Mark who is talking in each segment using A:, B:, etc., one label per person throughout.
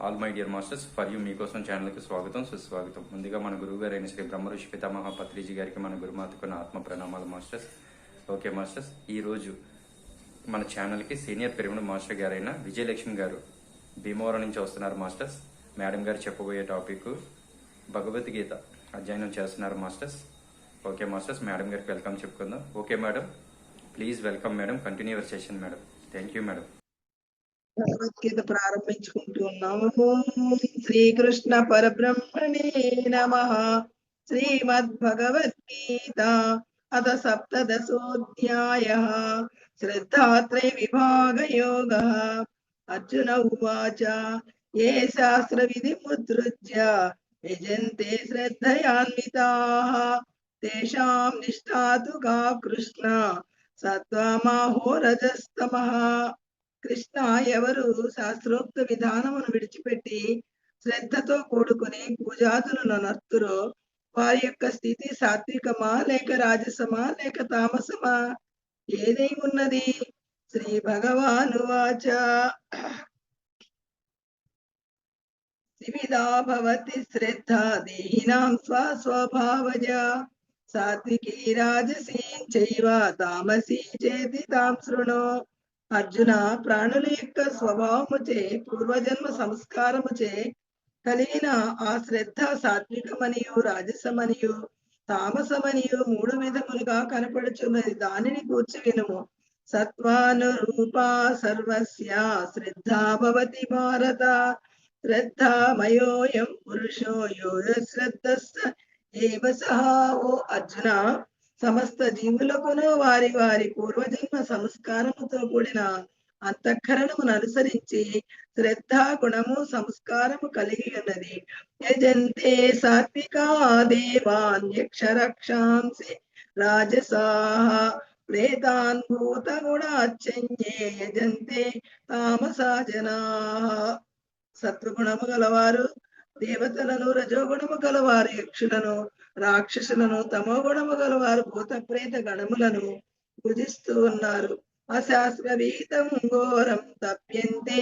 A: All my dear masters for you మీకోసం ఛానల్కి స్వాగతం సుస్వాగతం. ముందుగా మన గురువు గారైన శ్రీ బ్రహ్మఋషి పితామహ పత్రిజీ గారికి మన గురుమాతకున్న ఆత్మ ప్రణామాలు మాస్టర్స్. ఓకే మాస్టర్స్, ఈరోజు మన ఛానల్కి సీనియర్ పిరమిడ్ మాస్టర్ గారైన విజయలక్ష్మి గారు భీమవరం నుంచి వస్తున్నారు మాస్టర్స్. మేడం గారు చెప్పబోయే టాపిక్ భగవద్గీత అధ్యయనం చేస్తున్నారు మాస్టర్స్. ఓకే మాస్టర్స్, మేడం గారికి వెల్కమ్ చెప్పుకుందాం. Okay madam, please welcome madam, continue your session madam. Thank you madam.
B: Bhagavad Gita ప్రారంభించుకుంటున్నాము. శ్రీకృష్ణ పరబ్రహ్మణే నమః. శ్రీమద్భగవద్గీత అథ సప్తదశోऽధ్యాయः. శ్రద్ధాత్రయ విభాగ యోగः. అర్జున ఉవాచ ఏ శాస్త్ర విధిముద్రుజ్య యజంతే శ్రద్ధయాన్వితాః తేషాం నిష్ఠా తు కా కృష్ణ సత్వమహో రజస్తమః. కృష్ణ, ఎవరు శాస్త్రోక్త విధానమును విడిచిపెట్టి శ్రద్ధతో కూడుకుని పూజాదులను నర్తురో వారి యొక్క స్థితి సాత్వికమా లేక రాజసమా లేక తామసమా? ఏదై ఉన్నది? శ్రీ భగవానువాచ త్రివిధా భవతి శ్రద్ధ దేహినాం స్వస్వభావజ సాత్వికీ రాజసీ చైవ తామసీ చేతి తాం శృణు. అర్జున, ప్రాణుల యొక్క స్వభావముచే పూర్వజన్మ సంస్కారముచే కలిగిన ఆ శ్రద్ధ సాత్వికమనియు రాజసమనియు తామసమనియు మూడు విధములుగా కనపడుచున్నది. దానిని కూర్చి వినుము. సత్వానురూపా సర్వస్య శ్రద్ధా భవతి భారత. శ్రద్ధామయోయం పురుషో యో శ్రద్ధస్స ఏవ సహ. ఓ అర్జున, సమస్త జీవులకును వారి వారి పూర్వజన్మ సంస్కారముతో కూడిన అంతఃకరణమును అనుసరించి శ్రద్ధా గుణము సంస్కారము కలిగి ఉన్నది. యజంతే సాత్వికా దేవాన్యక్షరక్షాంసి రాజసాః ప్రేతాన్ భూత గుణాచ్ఛన్యే యజంతే తామసా జనాః. సత్వగుణము గలవారు దేవతలను, రజోగుణము గలవారు యక్షులను, రాక్షసులను, తమో గుణము గలవారు భూత ప్రేత గణములను పూజిస్తూ ఉన్నారు. అశాస్త్రవిహితం ఘోరం తప్యంతే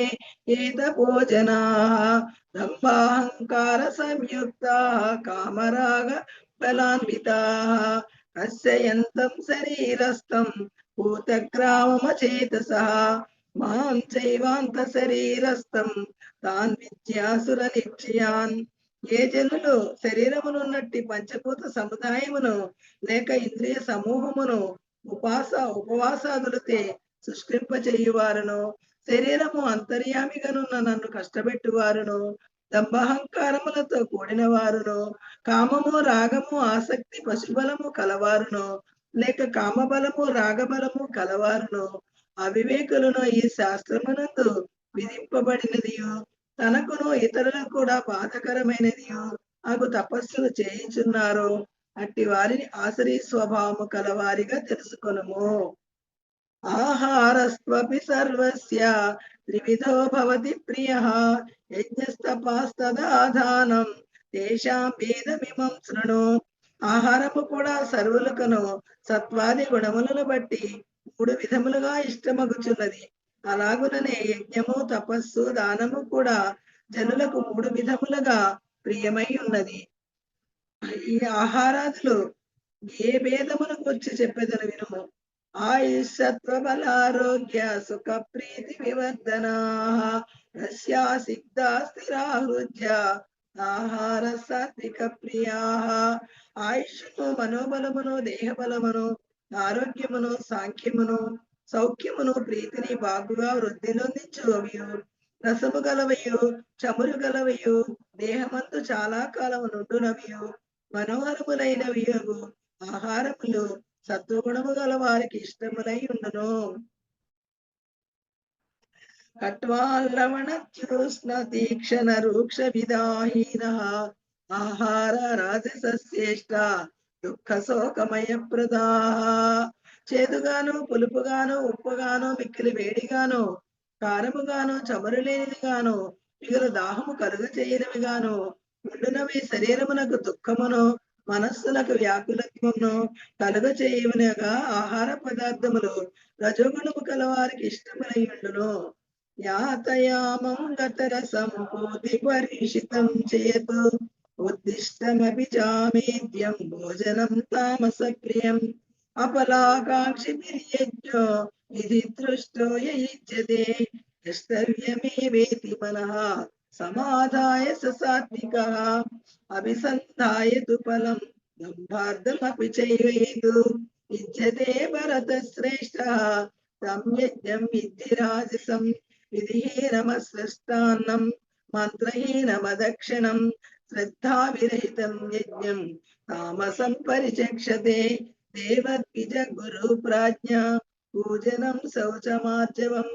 B: ఏత భోజనాః దంభాహంకార సంయుక్తాః కామరాగ బలాన్వితాః కస్యంతం శరీరస్థం భూతగ్రామమచేతసః మాం చైవాంత శరీరస్థం తాన్ విద్యాసుర నిశ్చయాన్. ఏ జనులు శరీరమునున్నట్టి పంచభూత సముదాయమును లేక ఇంద్రియ సమూహమును ఉపవాసాదులతే సృష్టింపచేయువారును, శరీరము అంతర్యామిగనున్న నన్ను కష్టపెట్టువారును, దంభహంకారములతో కూడిన వారును, కామము రాగము ఆసక్తి పశుబలము కలవారును లేక కామబలము రాగబలము కలవారును, అవివేకులను ఈ శాస్త్రమునందు విధింపబడినదియు తనకును ఇతరులకు కూడా బాధకరమైనదియు అగు తపస్సును చేయించున్నారు. అట్టి వారిని ఆసరీ స్వభావము కలవారిగా తెలుసుకొనుము. ఆహారస్త్వపి సర్వస్య త్రివిధో భవతి ప్రియః యజ్ఞస్తపాస్తదాధానం తేషాం భేదమిమం శృణు. ఆహారము కూడా సర్వులకును సత్వాది గుణములను బట్టి మూడు విధములుగా ఇష్టమగుచున్నది. అలాగుననే యజ్ఞము, తపస్సు, దానము కూడా జనులకు మూడు విధములుగా ప్రియమై ఉన్నది. ఈ ఆహారాదులు ఏ భేదములకు వచ్చి చెప్పేదని వినుము. ఆయుషత్వ బలారోగ్య సుఖ ప్రీతి వివర్ధనాః రస్యాసిగ్ధా స్థిరాహృజ్య ఆహార సాత్విక ప్రియాః. ఆయుష్ను, మనోబలమును, దేహబలమును, ఆరోగ్యమును, సాంఖ్యమును, సౌఖ్యమును, ప్రీతిని బాగుగా వృద్ధిలోందించువయు, రసము గలవయు, చమురు గలవయు, దేహమందు చాలా కాలము నుండునవియు, మనోహరములైనవియు ఆహారములు సత్వగుణము గల వారికి ఇష్టములై ఉండును. కట్వాలవణత్యుష్ణ తీక్షణ రూక్ష విదాహీనః ఆహార రాజసస్యేష్ట దుఃఖ శోకమయ ప్రదాః. చేదుగాను, పులుపుగాను, ఉప్పుగాను, మిక్కిలి వేడిగాను, కారముగాను, చమురు లేనిదిగాను, మిగులు దాహము కలుగ చేయనివిగాను ఉండునవి శరీరమునకు దుఃఖమును, మనస్సులకు వ్యాకులత్వమును కలుగ చేయవనగా ఆహార పదార్థములు రజోగుణము కలవారికి ఇష్టములై ఉండును. यातयामं गतरसं पूतिपरीक्षितं चेत् उद्दिष्टमपि चामेद्यं भोजनं तामसप्रियम् अपलाकाङ्क्षिभिर्यज्ञो विधिदृष्टो य युज्यते द्रष्टव्यमेवेति मनः समाधाय स सात्विकः अभिसन्धाय तु फलं दम्भार्धमपि चैवेतु युज्यते भरतश्रेष्ठः तं यज्ञं विद्धि राजसं विधिहीनमस्पृष्टान्नं मन्त्रहीनमदक्षिणं श्रद्धाविरहितं यज्ञं तामसं परिचक्षते देवद्विज गुरुप्राज्ञा पूजनं शौचमार्जवं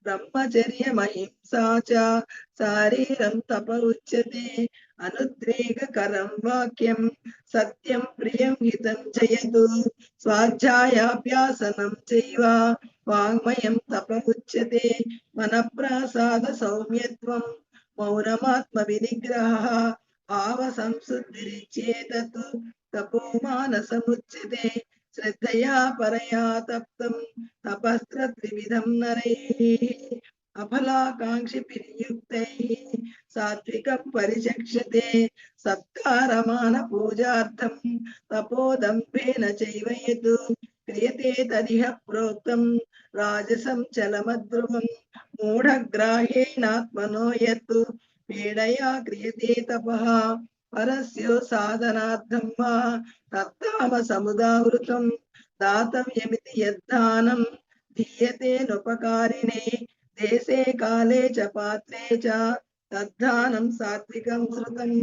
B: ब्रह्मचर्यमहिंसा च शारीरं तप उच्यते अनुद्वेगकरं वाक्यं सत्यं प्रियं हितं जयतु स्वाध्यायाभ्यासनं चैव वाङ्मयं तप उच्यते मनःप्रासाद सौम्यत्वं मौनमात्मविनिग्रहः भावसंशुद्धिरिच्येतत् तपोमानसमुच्यते श्रद्धया परया तप्तं तपस्त्रत्रिविधं नरैः अफलाकाङ्क्षिभिर्युक्तैः सात्विकं परिचक्षते सत्कारमानपूजार्थं तपोदम्भेन चैव यत् क्रियते तदिह प्रोक्तं राजसं चलमध्रुवं मूढग्राह्येणात्मनो यत् पीडया क्रियते तपः परस्यो साधनार्थं वा तत्तामसमुदाहृतं दातव्यमिति यद्दानं दीयतेनुपकारिणे देशे काले च पात्रे च तद्दानं सात्विकं श्रुतं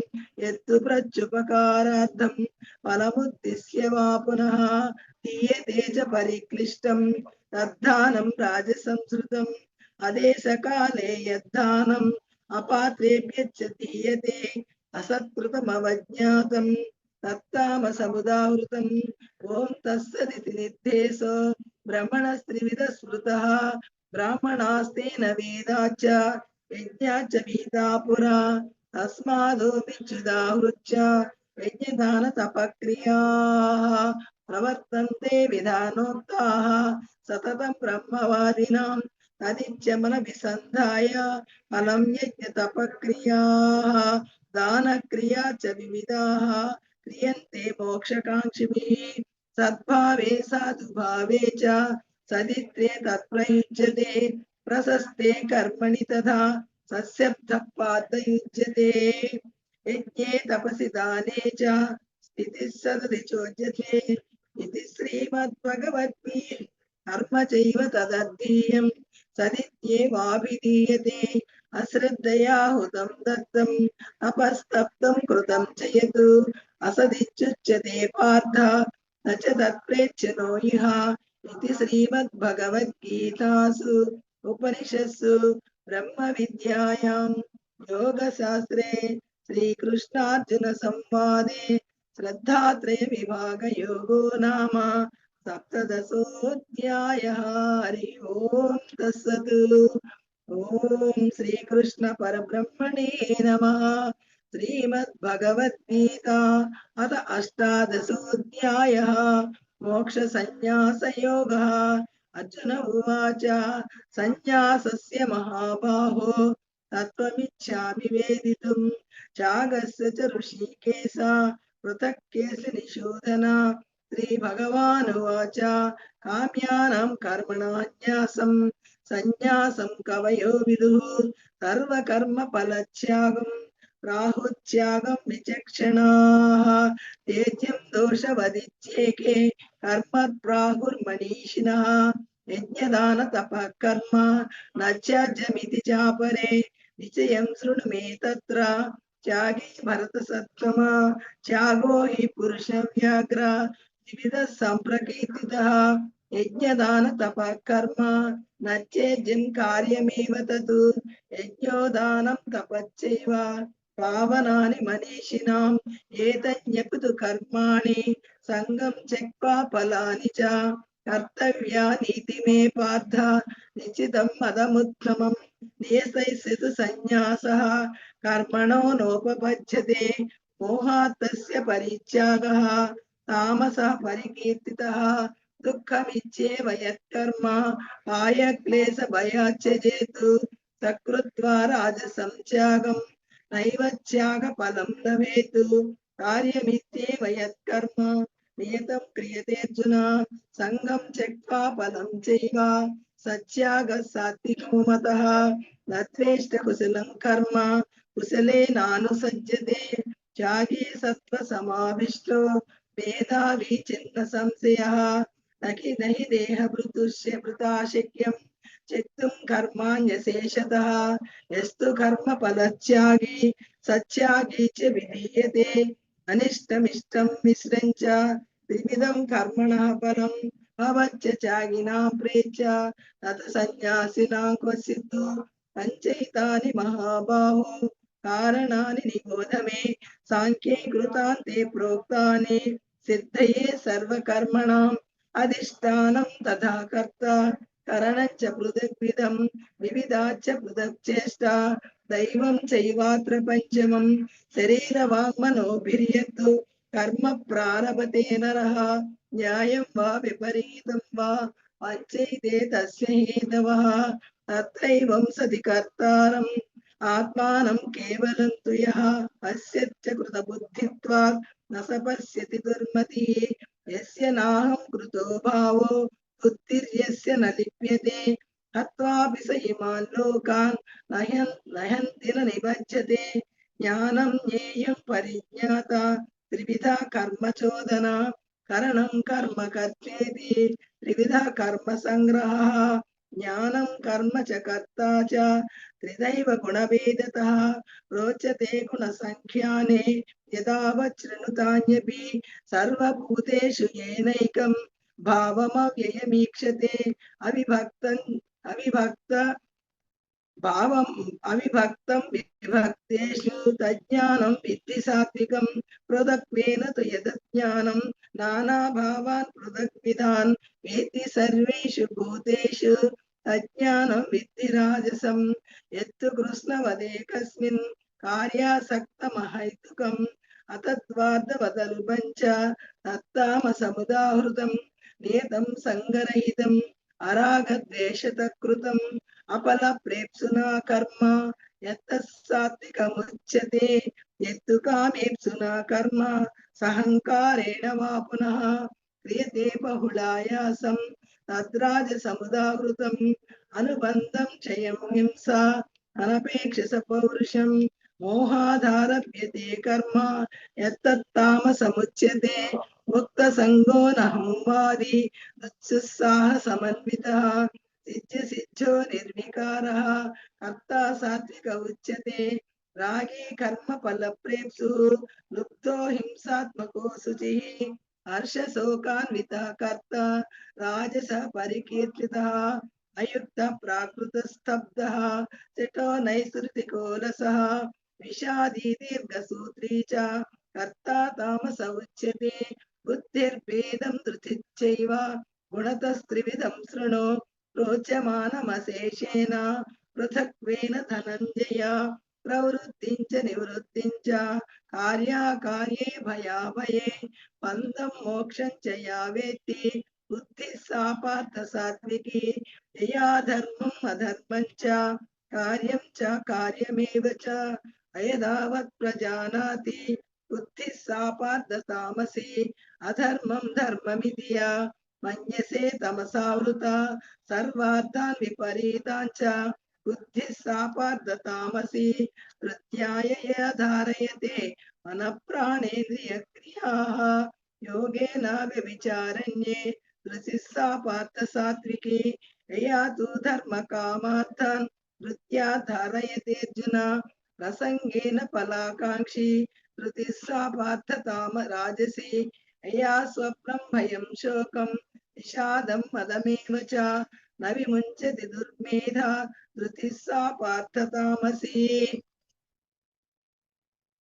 B: यत्तु प्रत्युपकारार्थं फलमुद्दिश्य वा पुनः दीयते च परिक्लिष्टं तद्दानं राजसंश्रुतम् अदेशकाले यद्दानम् अपात्रेभ्यश्च दीयते असत्कृतमवज्ञातं तत्तामसमुदाहृतम् ॐ तत्सदिति निर्देशो ब्रह्मणस्त्रिविधः स्मृतः ब्राह्मणास्तेन वेदाच्च यज्ञाच्च विहिता पुरा तस्मादोऽपिच्युदाहृच्च यज्ञदानतपक्रियाः प्रवर्तन्ते विधानोक्ताः सततं ब्रह्मवादिनां तदिच्छमनभिसन्धाय फलं यज्ञतपक्रियाः दानक्रिया च विविधाः क्रियन्ते मोक्षकाङ्क्षिभिः सद्भावे साधुभावे च सदित्रे तत्प्रयुज्यते प्रशस्ते कर्मणि तथा सस्यब्धः पादयुज्यते यज्ञे तपसि दाने च स्थितिः सदति चोज्यते इति श्रीमद्भगवद्गीते कर्म चैव तदद्धीयं सदित्येवाभिधीयते अश्रद्धया हुतं दत्तं तपस्तप्तं कृतं च यत् असदित्युच्यते पार्थ न च तत्प्रेच्छनो इह इति श्रीमद्भगवद्गीतासु उपनिषत्सु ब्रह्मविद्यायां योगशास्त्रे श्रीकृष्णार्जुनसंवादे श्रद्धात्रयविभागयोगो नाम सप्तदशोऽध्यायः। हरि ओम तत्सत्। ओम श्रीकृष्ण परब्रह्मणे नमः। श्रीमद्भगवद्गीता अथ अष्टादशोऽध्यायः मोक्षसंन्यासयोगः। अर्जुन उवाच संन्यासस्य महाबाहो तत्त्वमिच्छामि वेदितुं त्यागस्य च ऋषिकेश पृथक् केशिनिषूदन। श्रीभगवानुवाच काम्यानां कर्मणान्यासं संन्यासं कवयो विदुः सर्वकर्मफलत्यागं प्राहुत्यागं विचक्षणाः तेज्यं दोषवदित्येके कर्म प्राहुर्मनीषिणः यज्ञदानतपः कर्म न त्याज्यमिति चापरे निश्चयं शृणु मे तत्र त्यागे भरतसत्तमा त्यागो हि पुरुषव्याघ्र विविधः सम्प्रकीर्तितः यज्ञदानतपः कर्म न चेद्यं कार्यमेव तत् यज्ञोदानं तपश्चैव पावनानि मनीषिणाम् एतन्यपि तु कर्माणि सङ्गं त्यक्त्वा फलानि च कर्तव्यानीति मे पार्थ निश्चितं मदमुत्तमम् नियतैस्यतु संन्यासः कर्मणो नोपपद्यते मोहात् तस्य परित्यागः तामसः परिकीर्तितः दुःखमिच्छेव यत्कर्म कायक्लेशभयात् त्यजेत् సకృత్వా రాజసం త్యాగం నైవ త్యాగఫలం లభేత్ కార్యమిత్యేవ యత్కర్మ నియతం క్రియతేర్జున సంగం త్యక్త్వా ఫలం చైవ సత్యాగ సాత్వికో మతః నత్వేష్ట కుశలం కర్మ కుశలేనానుసజ్జతే త్యాగే సత్వ సమావిష్టో మేధావి చిన్న సంశయః నహి నహి దేహభృతుష్య భృతాశక్యం చిత్తుం కర్మాణ్యశేషతః యస్తు కర్మ ఫలత్యాగి సత్యాగి చ విధీయతే అనిష్టమిష్టం మిశ్రం చ త్రివిధం కర్మణః ఫలం భవచ్చ త్యాగినాం ప్రేత్య తత సన్యాసినాం క్వచిత్ పంచైతాని మహాబాహో కారణాని నిబోధ మే సాంఖ్యే కృతాంతే ప్రోక్తాని సిద్ధయే సర్వకర్మణాం అధిష్టానం తథా కర్త కరణం చ పృథగ్విధం వివిధాచ్చ పృథక్ చేష్ట దైవం చైవాత్ర పంచమం శరీరవాङ्మనోభిర్యత్ కర్మ ప్రారభతే నరః న్యాయం వా విపరీతం వా పంచైతే తస్య హేతవః తత్రైవం సతి కర్తారం ఆత్మానం కేవలం తు యః పశ్యత్య కృతబుద్ధిత్వాత్ న స పశ్యతి దుర్మతిః యస్య నాహం కృతో భావో బుద్ధిర్యస్య న లిప్యతే హత్వాపి స ఇమాన్ లోకాన్ నహంతి న నిబధ్యతే జ్ఞానం జ్ఞేయం పరిజ్ఞాత త్రివిధ కర్మ చోదన కరణం కర్మ కర్తేతి త్రివిధ కర్మ సంగ్రహః జ్ఞానం కర్మ చ కర్తా చ త్రిదైవ గుణభేదతః రోచతే గుణ సంఖ్యానే యదావత్ శృణుతాన్యపి సర్వభూతేషు ఏనైకం భావమవ్యయమీక్షతే అవిభక్త భావం అవిభక్తం విభక్తేషు తజ్ఞానం విద్ధి సాత్వికం పృథక్వేన తు యజ్ఞానం నానాభావాన్ పృథగ్విధాన్ వేత్తి సర్వేషు భూతేషు తజ్ఞానం విద్ధి రాజసం యత్తు కృష్ణవదేకస్మిన్ కార్యాసక్తమహైతుకం అతద్వార్ధవదల్పం చ తత్తామసముదాహృతం నియతం సంగరహితం అరాగద్వేషతకృతం అఫల ప్రేప్సునా కర్మ యత్తసాత్వికముచ్యతే యత్తు కామేప్సునా కర్మ సహంకారేణ వా పునః క్రియతే బహుళాయాసం తద్రాజసముదాహృతం అనుబంధం చయం హింస అనపేక్షస పౌరుషం మోహాదారభ్యతే కర్మ యత్తత్తామసముచ్యతే ముక్త సంగో నహంవాది దుత్సుత్సాహ సమన్వితః సిద్ధ్య సిద్ధ్యో నిర్వికారః కర్తా సాత్విక ఉచ్యతే రాగే కర్మ ఫల ప్రేప్సు లుప్తో హింసాత్మకో శుచిః హర్ష శోకాన్విత కర్త రాజస పరికీర్తితః అయుక్త ప్రాకృత స్తబ్దః శఠో నైసృతికో రసః విషాదీ దీర్ఘసూత్రీ చ కర్తా తామస ఉచ్యతే బుద్ధిర్భేదం ధృతిశ్చైవ గుణతస్త్రివిధం శృణు రోచమానమశేషేణ పృథక్వేన ధనంజయ ప్రవృత్తిం చ నివృత్తిం చ కార్యాకార్యే భయాభయే పందం మోక్షం చ యా వేత్తి బుద్ధి సా పార్థ సాత్వికి యయా ధర్మం అధర్మం చ కార్యం చ కార్యమేవ చ అయదావత్ ప్రజానాతి బుద్ధి సా పార్థ తామసి అధర్మం ధర్మమితి యా మన్యసే తమసావృత సర్వార్థాన్ విపరీతాన్ చ బుద్ధి సా పార్థ తామసి ప్రత్యాయయ ధారయతే మన ప్రాణేంద్రియ క్రియాః యోగేన వ్యభిచారణ్యే ధృతి సా పార్థ సాత్వికి యయా తు ధర్మ కామార్థాన్ వృత్యా ధారయతే అర్జున ప్రసంగేన ఫలాకాంక్షి ధృతి సా పార్థ తామ రాజసి యయా స్వప్నం భయం శోకం విషాదం మదమేవ చ న విముంచతి దుర్మేధ ధృతి సా పార్థ తామసి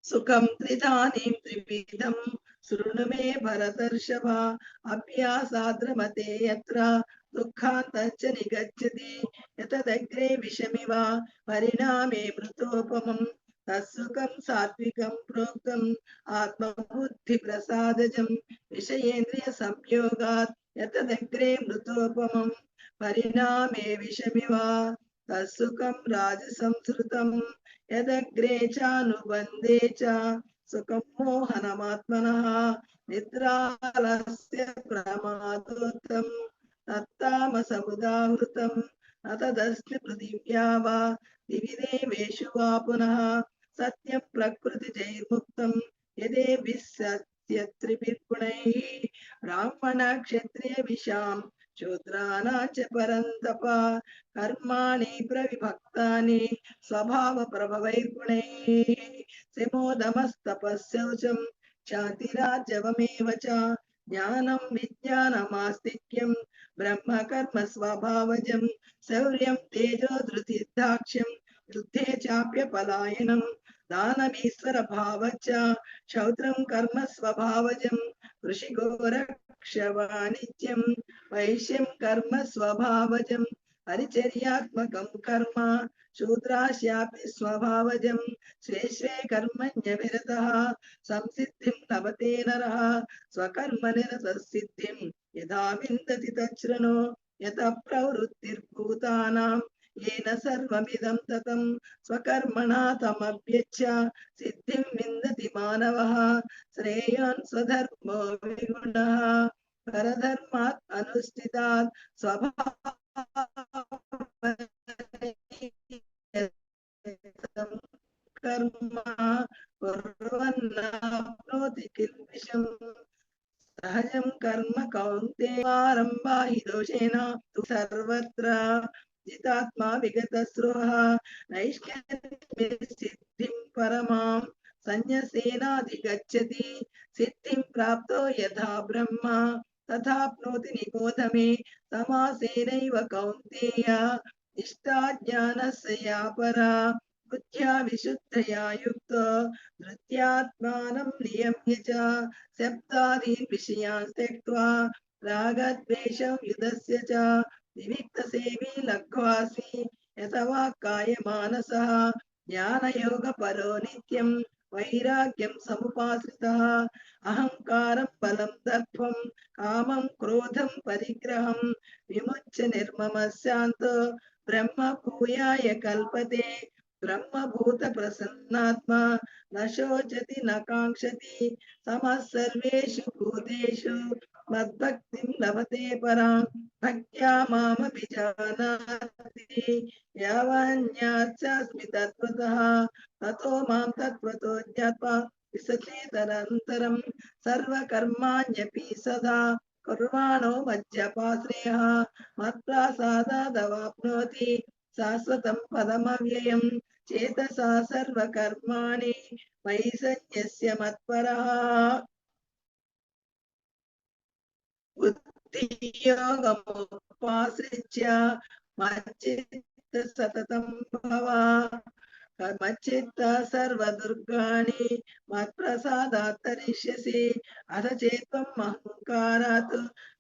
B: సుఖం త్రిధానీం త్రివిధం శృణు మే భరతర్షభ అభ్యాసాద్రమతే యత్ర దుఃఖాంతశ్చ నిగచ్చతి యతదగ్రే విషమివ పరిణామే మృతోపమం తత్సుఖం సాత్వికం ప్రోక్తం ఆత్మబుద్ధి ప్రసాదజం విషయేంద్రియ సంయోగాత్ యతదగ్రే మృతోపమం పరిణామే విషమివ तत्सुखं राजसंस्कृतं यदग्रे चानुबन्धे च सुखं मोहनमात्मनः निद्रालस्य प्रमादोत्तम तत्तामसमुदाहृतं न तदस्ति पृथिव्या वा दिवि देवेषु वा पुनः सत्यं प्रकृतिजैर्मुक्तं यदेभिः सत्यत्रिभिर्गुणैः ब्राह्मणक्षत्रियविशां शूद्राणां च परन्तप कर्माणि प्रविभक्तानि स्वभावप्रभवैर्गुणैः सिमोदमस्तपस्यौचं शान्तिराजवमेव च ज्ञानं विज्ञानमास्तिक्यं ब्रह्म कर्म स्वभावजं शौर्यं तेजो धृतिर्दाक्ष्यं युद्धे चाप्यपलायनं दानमीश्वर भावच्च शौत्रं कर्म स्वभावजं ऋषिगोरक्षवाणिज्यं वैश्यं कर्म स्वभावजं परिचर्यात्मकं कर्म शूद्रास्यापि स्वभावजं स्वे स्वे कर्मण्यविरतः संसिद्धिं लभते नरः स्वकर्मनिरतः सिद्धिं यथा विन्दति तच्छृणु यतः प्रवृत्तिर्भूतानां येन सर्वमिदं ततं स्वकर्मणा तमभ्यच्छ सिद्धिं विन्दति मानवः श्रेयान् स्वधर्मो विगुणः परधर्मात् अनुष्ठितात् कर्म कुर्वन्नाप्नोति किल्बिषम् सहजं कर्म कौन्तेयारम्भा हि दोषेण तु सर्वत्र जितात्मा विगतस्पृहः नैष्कर्म्ये सिद्धिं परमां संन्यसेनाधिगच्छति सिद्धिं प्राप्तो यथा ब्रह्म तथाप्नोति निबोध मे समासेनैव कौन्तेय निष्ठा ज्ञानस्य या परा बुद्ध्या विशुद्धया युक्तो धृत्यात्मानं नियम्य च शब्दादीन् विषयान् त्यक्त्वा रागद्वेषं युधस्य च विविक्तसेवी लघ्वासि यथवा कायमानसः ज्ञानयोगपरो नित्यं वैराग्यं समुपाश्रितः अहङ्कारं बलं दर्पं कामं क्रोधं परिग्रहं विमुच्य निर्ममः शान्तो ब्रह्म भूयाय कल्पते ब्रह्मभूत प्रसन्नात्मा न शोचति न काङ्क्षति समः सर्वेषु भूतेषु मद्भक्तिं लभते परां भक्त्या मामभिजानाति यावन्यास्मि तत्त्वतः ततो मां तत्त्वतो ज्ञात्वा विशते तदनन्तरं सर्वकर्माण्यपि सदा कुर्वाणो मज्जपाश्रयः मत्प्रासादादवाप्नोति शाश्वतं पदमव्ययं चेतसा सर्वकर्माणि मयि सन्न्यस्य मत्परः बुद्धियोगमुपाश्रित्य मच्चित्त सततं भव मच्चित्ता सर्वदुर्गाणि मत्प्रसादात् तरिष्यसि अथ चेत्त्वम् अहङ्कारात्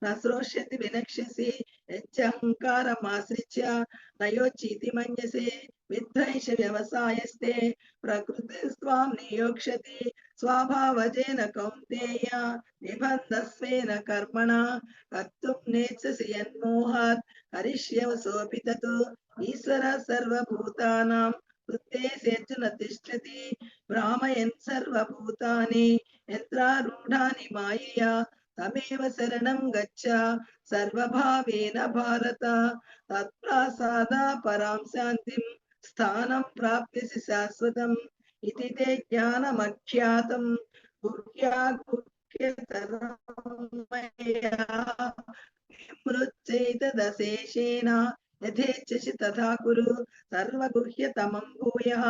B: न श्रोष्यति विनक्ष्यसि यच्चहङ्कारमाश्रित्य न योच्यति मन्यसे विध्वंस व्यवसायस्ते प्रकृतिस्त्वां नियोक्ष्यति स्वभावजेन कौन्तेय निबन्धस्वेन कर्मणा कर्तुं नेच्छसि यन्मोहात् करिष्यवसोऽपि तत् ईश्वरः सर्वभूतानां हृद्देशेऽर्जुन तिष्ठति भ्रामयन् सर्वभूतानि यन्त्रारूढानि मायया तमेव शरणं गच्छ सर्वभावेन भारत तत्प्रसादा परां शान्तिं स्थानं प्राप्स्यसि शाश्वतम् इति ते ज्ञानमख्यातं गुह्यागुह्यतरं मया मृच्चैतदशेषेण यथेच्छसि तथा कुरु सर्वगुह्यतमं भूयः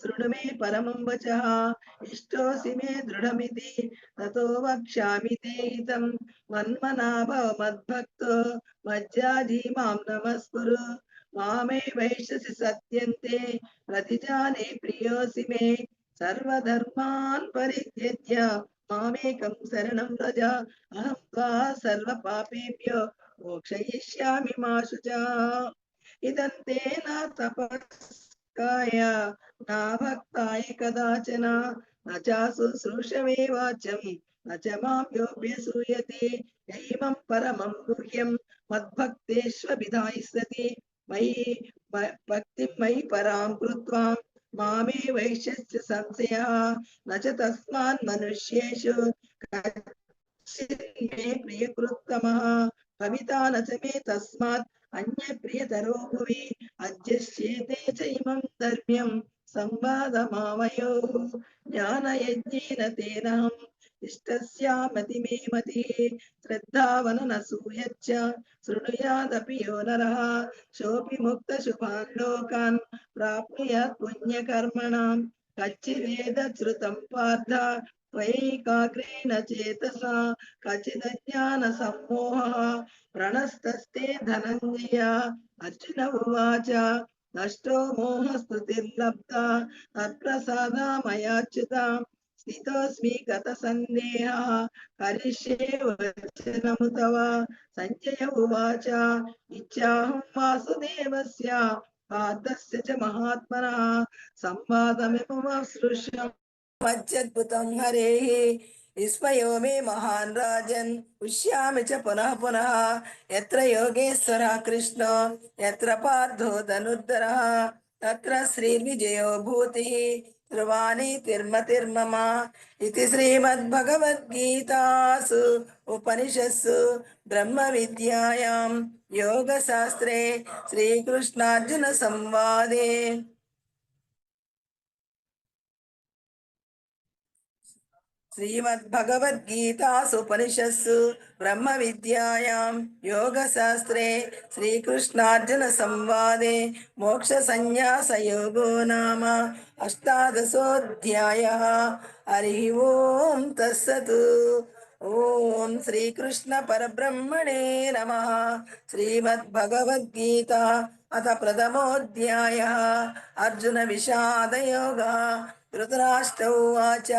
B: शृणु मे परमं वचः इष्टोऽसि मे दृढमिति ततो वक्ष्यामि ते हितं मन्मना भव मद्भक्तो मज्जाजी मां नमस्कुरु मामे वैश्यसि सत्यन्ते प्रतिजाने प्रियोऽसि मे सर्वधर्मान् परित्यज्य मामेकं शरणं व्रज अहं त्वा सर्वपापेभ्यो मोक्षयिष्यामि मा शुचः इदं ते न तपस्काय न भक्ताय कदाचन न च शुश्रूषवे वाचं न च मां योऽभ्यसूयते यैमं परमं गुह्यं मद्भक्तेष्वभिधास्यति मयि భక్తిం మయి పరాం కృత్వా మామే వైశ్యస్య సంశయः న చ తస్మాన్ మనుష్యేషు కశ్చిన్ మే ప్రియకృత్తమः భవితా న చ మే తస్మాత్ అన్య ప్రియతరో భువి అధ్యస్యేతే చ ఇమం ధర్మ్యం సంవాదమామయోః జ్ఞానయజ్ఞేన తేనహం ఇష్టస్యామతి మే మతిః శ్రద్ధావననసూయచ్చ శృణుయాదపి యో నరः శోపి ముక్తశుభాన్ లోకాన్ ప్రాప్నుయాత్ పుణ్యకర్మణాం కచ్చిదేతచ్రుతం పార్థ त्वयैकाग्रेण चेतसा कचिदज्ञानसम्मोहः प्रणस्तस्ते धनञ्जय अर्जुन उवाच नष्टो मोहस्मृतिर्लब्धा तत्प्रसादामयाच्युत स्थितोऽस्मि गतसन्देहः करिष्ये वचनं तव सञ्जय उवाच इच्छाहं वासुदेवस्य पार्थस्य च महात्मनः संवादमिममसृष्यम् मज्जद्भुतं हरेः विस्मयो मे महान् राजन् उष्यामि च पुनः पुनः यत्र योगेश्वरः कृष्णो यत्र पार्थो धनुर्धरः तत्र श्रीर्विजयो भूतिः ध्रुवाणि तिर्मतिर्मम इति श्रीमद्भगवद्गीतासु उपनिषत्सु ब्रह्मविद्यायां योगशास्त्रे श्रीकृष्णार्जुनसंवादे श्रीमद्भगवद्गीतासु उपनिषत्सु ब्रह्मविद्यायां योगशास्त्रे श्रीकृष्णार्जुनसंवादे मोक्षसंन्यासयोगो नाम अष्टादशोऽध्यायः हरिः ओं तत्सत् ओम श्रीकृष्ण परब्रह्मणे नमः। श्रीमद्भगवद्गीता अथ प्रथमोऽध्यायः अर्जुन विषादयोगः। धृतराष्ट्र उवाच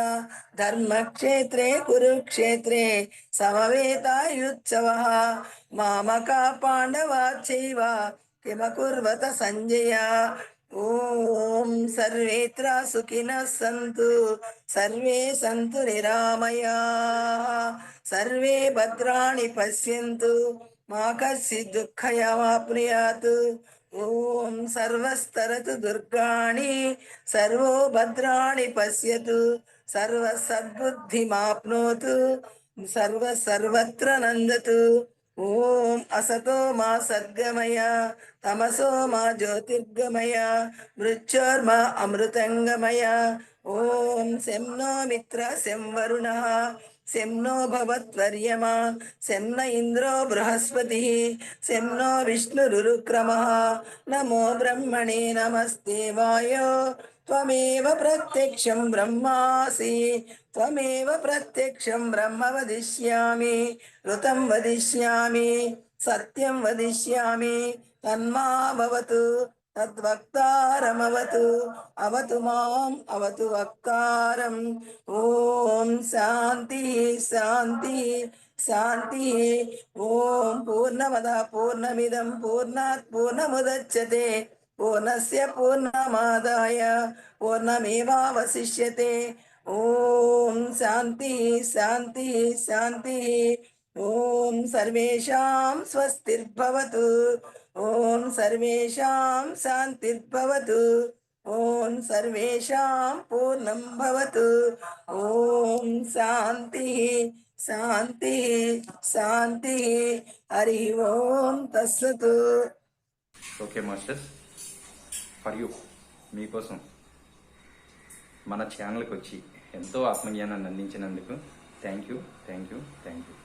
B: धर्मक्षेत्रे कुरुक्षेत्रे समवेतायुत्सवः मामका पाण्डवाश्चैव किमकुर्वत सञ्जय। ओम सर्वेत्र सुखिनः सन्तु सर्वे सन्तु निरामयाः सर्वे भद्राणि पश्यन्तु मा कश्चित् दुःखमाप्नुयात्। ओम सर्वस्तरतु दुर्गाणि सर्वो भद्राणि पश्यतु सर्वसद्बुद्धिमाप्नोतु सर्वत्र नन्दतु। ओम असतो मा सद्गमय तमसो मा ज्योतिर्गमय मृत्योर्मा अमृतंगमय। ओम शं नो मित्र शं वरुणः शं नो भवत्वर्यमा शं न इंद्रो बृहस्पतिः शं नो विष्णुरुक्रमः। नमो ब्रह्मणे नमस्ते वायो त्वमेव प्रत्यक्षं ब्रह्मासि त्वमेव प्रत्यक्षं ब्रह्म वदिष्यामि ऋतं वदिष्यामि सत्यं वदिष्यामि तन्मा भवतु तद्वक्तारमवतु अवतु माम् अवतु वक्तारम्। ओम शांति शांति शांति। ओम पूर्णमदः पूर्णमिदं पूर्णात् पूर्णमुदच्यते पूर्णस्य पूर्णमादाय पूर्णमेवावशिष्यते। ओम शांति शांति शांति। ओम सर्वेषां स्वस्तिर्भवतु ओम सर्वेषां शान्तिर्भवतु ओम सर्वेषां पूर्णं भवतु। ओम शांतिः शांतिः शांतिः। हरि ओम तत्सत्।
A: ఓకే మాస్టర్స్, ఫర్ యూ, మీకోసం మన ఛానల్కి వచ్చి ఎంతో ఆత్మజ్ఞానాన్ని అందించినందుకు thank you thank you thank you.